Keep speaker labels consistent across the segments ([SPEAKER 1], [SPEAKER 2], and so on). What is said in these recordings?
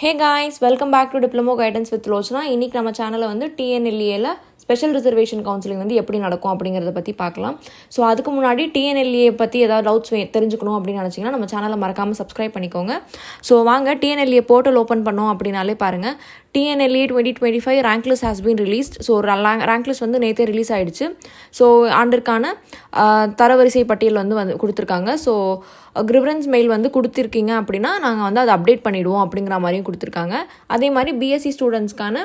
[SPEAKER 1] Hey guys, welcome back to Diploma Guidance with Lochana. இன்னைக்கு நம்ம சேனல்ல வந்து TNLEA ஸ்பெஷல் ரிசர்வேஷன் கவுன்சிலிங் வந்து எப்படி நடக்கும் அப்படிங்கறத பத்தி பார்க்கலாம். ஸோ அதுக்கு முன்னாடி TNLEA பத்தி ஏதாவது டவுட்ஸ் தெரிஞ்சுக்கணும் அப்படின்னு நினைச்சீங்கன்னா நம்ம சேனலை மறக்காம சப்ஸ்கிரைப் பண்ணிக்கோங்க. ஸோ வாங்க TNLEA போர்ட்டல் ஓப்பன் பண்ணோம் அப்படின்னாலே பாருங்க TNLEA 2025 rank list has been released. So rank list வந்து நேற்றே ரிலீஸ் ஆயிடுச்சு. ஸோ ஆண்டிற்கான தரவரிசை பட்டியல் வந்து கொடுத்துருக்காங்க. ஸோ கிரிவரன்ஸ் மெயில் வந்து கொடுத்துருக்கீங்க அப்படின்னா நாங்கள் வந்து அதை அப்டேட் பண்ணிவிடுவோம் அப்படிங்கிற மாதிரியும் கொடுத்துருக்காங்க. அதே மாதிரி பிஎஸ்சி ஸ்டூடெண்ட்ஸ்க்கான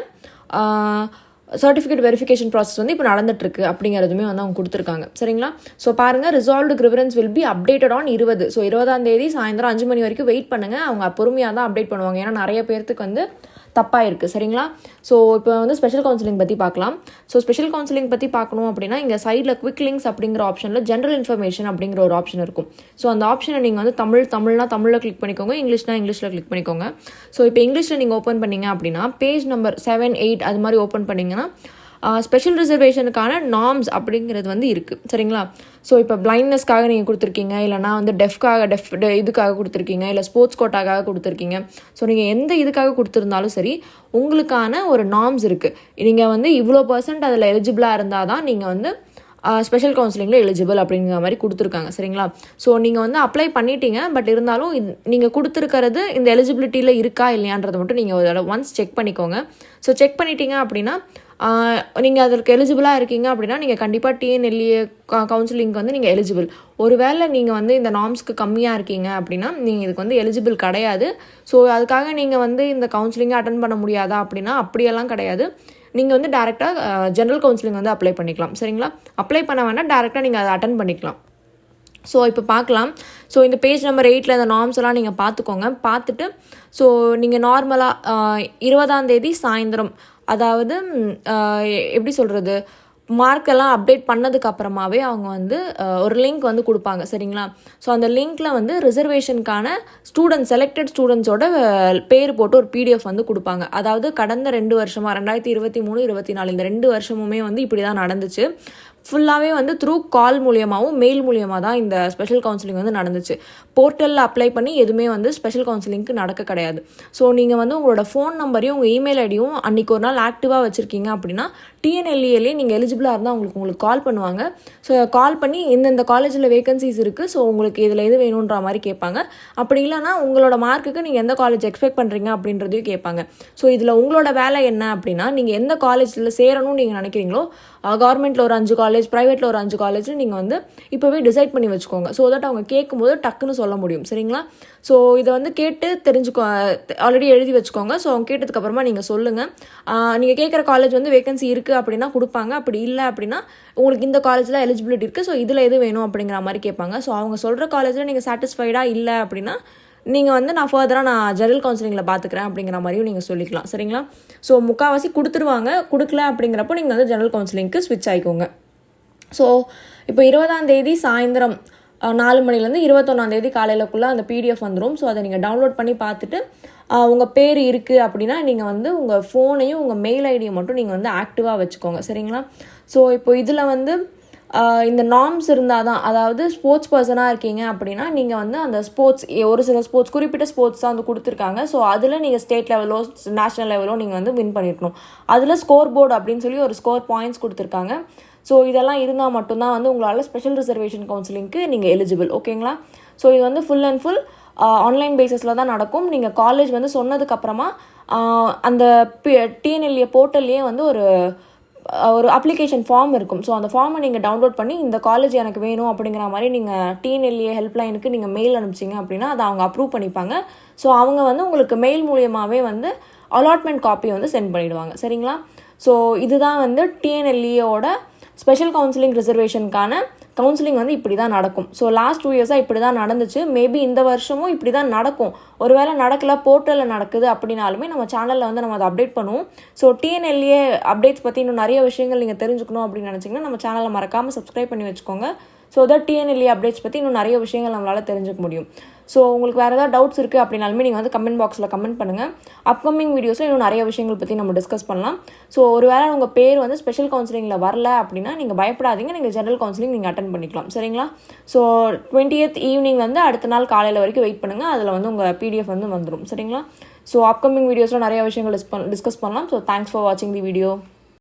[SPEAKER 1] சர்டிஃபிகேட் வெரிஃபிகேஷன் ப்ராசஸ் வந்து இப்போ நடந்துட்டுருக்கு அப்படிங்கிறதுமே வந்து அவங்க கொடுத்துருக்காங்க. சரிங்களா? ஸோ பாருங்கள், resolved grievances will be updated on 20. So 20ஆம் தேதி சாயந்தரம் 5 மணி வரைக்கும் வெயிட் பண்ணுங்கள். அவங்க பொறுமையாக தான் அப்டேட் பண்ணுவாங்க. ஏன்னா நிறைய பேர்த்துக்கு வந்து தப்பாக இருக்குது. சரிங்களா? ஸோ இப்போ வந்து ஸ்பெஷல் கவுன்சிலிங் பற்றி பார்க்கலாம். ஸோ ஸ்பெஷல் கவுன்சிலிங் பற்றி பார்க்கணும் அப்படின்னா இங்கே சைடில் குவிக் லிங்க்ஸ் அப்படிங்கிற ஆப்ஷனில் ஜென்ரல் இன்ஃபர்மேஷன் அப்படிங்கிற ஒரு ஆப்ஷன் இருக்கும். ஸோ அந்த ஆப்ஷனை நீங்கள் வந்து தமிழ்னா தமிழில் கிளிக் பண்ணிக்கோங்க, இங்கிலீஷ்னா இங்கிலீஷில் கிளிக் பண்ணிக்கோங்க. ஸோ இப்போ இங்கிலீஷில் நீங்கள் ஓப்பன் பண்ணீங்க அப்படின்னா பேஜ் நம்பர் 7, 8 அது மாதிரி ஓப்பன் பண்ணிங்கன்னா ஸ்பெஷல் ரிசர்வேஷனுக்கான நார்ம்ஸ் அப்படிங்கிறது வந்து இருக்குது. சரிங்களா? ஸோ இப்போ பிளைண்ட்னஸ்க்காக நீங்கள் கொடுத்துருக்கீங்க, இல்லைனா வந்து இதுக்காக கொடுத்துருக்கீங்க, இல்லை ஸ்போர்ட்ஸ் கோட்டாக்காக கொடுத்துருக்கீங்க. ஸோ நீங்கள் எந்த இதுக்காக கொடுத்துருந்தாலும் சரி உங்களுக்கான ஒரு நார்ம்ஸ் இருக்குது. நீங்கள் வந்து இவ்வளோ % அதில் எலிஜிபிளாக இருந்தால் தான் நீங்கள் வந்து ஸ்பெஷல் கவுன்சிலிங்கில் எலிஜிபிள் அப்படிங்கிற மாதிரி கொடுத்துருக்காங்க. சரிங்களா? ஸோ நீங்கள் வந்து அப்ளை பண்ணிட்டீங்க, பட் இருந்தாலும் நீங்கள் கொடுத்துருக்கிறது இந்த எலிஜிபிலிட்டியில் இருக்கா இல்லையான்றதை மட்டும் நீங்கள் ஒன்ஸ் செக் பண்ணிக்கோங்க. ஸோ செக் பண்ணிட்டீங்க அப்படின்னா நீங்கள் அதற்கு எலிஜிபிளாக இருக்கீங்க அப்படின்னா நீங்கள் கண்டிப்பாக TNLEA கவுன்சிலிங்க்கு வந்து நீங்கள் எலிஜிபிள். ஒருவேளை நீங்கள் வந்து இந்த நார்ம்ஸ்க்கு கம்மியாக இருக்கீங்க அப்படின்னா நீங்கள் இதுக்கு வந்து எலிஜிபிள் கிடையாது. ஸோ அதுக்காக நீங்கள் வந்து இந்த கவுன்சிலிங்கை அட்டன் பண்ண முடியாதா அப்படின்னா அப்படியெல்லாம் கிடையாது. நீங்கள் வந்து டேரெக்டாக ஜென்ரல் கவுன்சிலிங் வந்து அப்ளை பண்ணிக்கலாம். சரிங்களா? அப்ளை பண்ண வேண்டாம், டேரெக்டாக நீங்கள் அதை அட்டன் பண்ணிக்கலாம். ஸோ இப்போ பார்க்கலாம். ஸோ இந்த பேஜ் நம்பர் 8 இந்த நார்ம்ஸ் எல்லாம் நீங்கள் பார்த்துக்கோங்க. பார்த்துட்டு ஸோ நீங்கள் நார்மலாக 20ஆம் தேதி சாயந்தரம், அதாவது எப்படி சொல்கிறது, மார்க்கெல்லாம் அப்டேட் பண்ணதுக்கு அப்புறமாவே அவங்க வந்து ஒரு லிங்க் வந்து கொடுப்பாங்க. சரிங்களா? ஸோ அந்த லிங்க்கில் வந்து ரிசர்வேஷனுக்கான செலக்டட் ஸ்டூடெண்ட்ஸோட பேர் போட்டு ஒரு PDF வந்து கொடுப்பாங்க. அதாவது கடந்த 2 வருஷமாக 2023, 24 இந்த 2 வருஷமுமே வந்து இப்படி தான் நடந்துச்சு. ஃபுல்லாகவே வந்து த்ரூ கால் மூலியமாகவும் மெயில் மூலியமாக தான் இந்த ஸ்பெஷல் கவுன்சிலிங் வந்து நடந்துச்சு. போர்ட்டலில் அப்ளை பண்ணி எதுவுமே வந்து ஸ்பெஷல் கவுன்சிலிங்க்கு நடக்க கிடையாது. ஸோ நீங்கள் வந்து உங்களோட ஃபோன் நம்பரையும் உங்கள் இமெயில் ஐடியும் அன்றைக்கி ஒரு நாள் ஆக்டிவாக வச்சுருக்கீங்க அப்படின்னா TNLEA நீங்கள் எலிஜிபிளாக இருந்தால் உங்களுக்கு கால் பண்ணுவாங்க. ஸோ கால் பண்ணி இந்த காலேஜில் வேகன்சிஸ் இருக்குது, ஸோ உங்களுக்கு இதில் எது வேணுன்ற மாதிரி கேட்பாங்க. அப்படி இல்லைனா உங்களோட மார்க்குக்கு நீங்கள் எந்த காலேஜ் எக்ஸ்பெக்ட் பண்ணுறீங்க அப்படின்றதையும் கேட்பாங்க. ஸோ இதில் உங்களோட வேலை என்ன அப்படின்னா நீங்கள் எந்த காலேஜில் சேரணும்னு நீங்கள் நினைக்கிறீங்களோ, கவர்மெண்ட்டில் ஒரு 5 காலேஜ், ப்ரைவேட்டில் ஒரு 5 காலேஜ் நீங்கள் வந்து இப்போவே டிசைட் பண்ணி வச்சுக்கோங்க. ஸோ தட் அவங்க கேட்கும்போது டக்குன்னு சொல்ல முடியும். சரிங்களா? ஸோ இதை வந்து கேட்டு ஆல்ரெடி எழுதி வச்சுக்கோங்க. ஸோ அவங்க கேட்டதுக்கப்புறமா நீங்கள் சொல்லுங்கள். நீங்கள் கேட்குற காலேஜ் வந்து வேகன்சி இருக்குது அப்படின்னா கொடுப்பாங்க. அப்படி இல்லை அப்படின்னா உங்களுக்கு இந்த காலேஜில் எலிஜிபிலிட்டி இருக்குது, ஸோ இதில் எது வேணும் அப்படிங்கிற மாதிரி கேட்பாங்க. ஸோ அவங்க சொல்கிற காலேஜில் நீங்கள் சாட்டிஸ்ஃபைடாக இல்லை அப்படின்னா நீங்கள் வந்து நான் ஜெனரல் கவுன்சிலிங்கில் பார்த்துக்கிறேன் அப்படிங்கிற மாதிரியும் நீங்கள் சொல்லிக்கலாம். சரிங்களா? ஸோ முக்கால்வாசி கொடுத்துருவாங்க. கொடுக்கல அப்படிங்கிறப்போ நீங்கள் வந்து ஜெனரல் கவுன்சிலிங்க்கு ஸ்விட்ச் ஆகிக்கோங்க. ஸோ இப்போ 20ஆம் தேதி சாயந்தரம் 4 மணிலேருந்து 21ஆம் தேதி காலையிலக்குள்ளே அந்த PDF வந்துடும். ஸோ அதை நீங்கள் டவுன்லோட் பண்ணி பார்த்துட்டு உங்கள் பேர் இருக்குது அப்படின்னா நீங்கள் வந்து உங்கள் ஃபோனையும் உங்கள் மெயில் ஐடியை மட்டும் நீங்கள் வந்து ஆக்டிவாக வச்சுக்கோங்க. சரிங்களா? ஸோ இப்போ இதில் வந்து இந்த நார்ம்ஸ் இருந்தால் தான், அதாவது ஸ்போர்ட்ஸ் பர்சனாக இருக்கீங்க அப்படின்னா நீங்கள் வந்து அந்த ஒரு சில குறிப்பிட்ட ஸ்போர்ட்ஸ் தான் வந்து கொடுத்துருக்காங்க. ஸோ அதில் நீங்கள் ஸ்டேட் லெவலோ நேஷ்னல் லெவலோ நீங்கள் வந்து வின் பண்ணியிருக்கணும். அதில் ஸ்கோர் போர்டு அப்படின்னு சொல்லி ஒரு ஸ்கோர் பாயிண்ட்ஸ் கொடுத்துருக்காங்க. ஸோ இதெல்லாம் இருந்தால் மட்டும்தான் வந்து உங்களால் ஸ்பெஷல் ரிசர்வேஷன் கவுன்சிலிங்க்கு நீங்கள் எலிஜிபிள். ஓகேங்களா? ஸோ இது வந்து ஃபுல் அண்ட் ஃபுல் ஆன்லைன் பேசிஸில் தான் நடக்கும். நீங்கள் காலேஜ் வந்து சொன்னதுக்கப்புறமா அந்த TNLEA போர்ட்டல்லையே வந்து ஒரு அப்ளிகேஷன் ஃபார்ம் இருக்கும். ஸோ அந்த ஃபார்மை நீங்கள் டவுன்லோட் பண்ணி இந்த காலேஜ் எனக்கு வேணும் அப்படிங்கிற மாதிரி நீங்கள் TNLEA ஹெல்ப்லைனுக்கு நீங்கள் மெயில் அனுப்பிச்சிங்க அப்படின்னா அதை அவங்க அப்ரூவ் பண்ணிப்பாங்க. ஸோ அவங்க வந்து உங்களுக்கு மெயில் மூலியமாகவே வந்து அலாட்மெண்ட் காப்பி வந்து சென்ட் பண்ணிவிடுவாங்க. சரிங்களா? ஸோ இதுதான் வந்து TNLEAவோட ஸ்பெஷல் கவுன்சிலிங் ரிசர்வேஷனுக்கான கவுன்சிலிங் வந்து இப்படி தான் நடக்கும். ஸோ லாஸ்ட் 2 இயர்ஸாக இப்படி தான் நடந்துச்சு. மேபி இந்த வருஷமும் இப்படி தான் நடக்கும். ஒருவேளை நடக்கல, போர்ட்டலில் நடக்குது அப்படின்னாலுமே நம்ம சேனலில் வந்து நம்ம அதை அப்டேட் பண்ணுவோம். ஸோ TNLEA அப்டேட்ஸ் பற்றி இன்னும் நிறைய விஷயங்கள் நீங்கள் தெரிஞ்சுக்கணும் அப்படின்னு நினச்சிங்கன்னா நம்ம சேனலை மறக்காமல் சப்ஸ்கிரைப் பண்ணி வச்சுக்கோங்க. ஸோ தட் TNLEA அப்டேட்ஸ் பற்றி இன்னும் நிறைய விஷயங்கள் நம்மளால் தெரிஞ்சுக்க முடியும். ஸோ உங்களுக்கு வேறு ஏதாவது டவுட்ஸ் இருக்குது அப்படின்னாலுமே நீங்கள் வந்து கமெண்ட் பாக்ஸில் கமெண்ட் பண்ணுங்கள். அப்கமிங் வீடியோஸில் இன்னும் நிறைய விஷயங்கள் பற்றி நம்ம டிஸ்கஸ் பண்ணலாம். ஸோ ஒருவேளை உங்கள் பேர் வந்து ஸ்பெஷல் கவுன்சிலிங்கில் வரல அப்படின்னா நீங்கள் பயப்படாதீங்க, நீங்கள் ஜெனரல் கவுன்சிலிங் நீங்கள் அட்டன் பண்ணிக்கலாம். சரிங்களா? ஸோ 20th ஈவினிங் வந்து அடுத்த நாள் காலையில் வரைக்கும் வெயிட் பண்ணுங்கள். அதில் வந்து உங்கள் PDF வந்து வந்துடும். சரிங்களா? ஸோ அப்கமிங் வீடியோஸில் நிறைய விஷயங்கள் டிஸ்கஸ் பண்ணலாம். ஸோ தேங்க்ஸ் ஃபார் வாட்சிங் தி வீடியோ.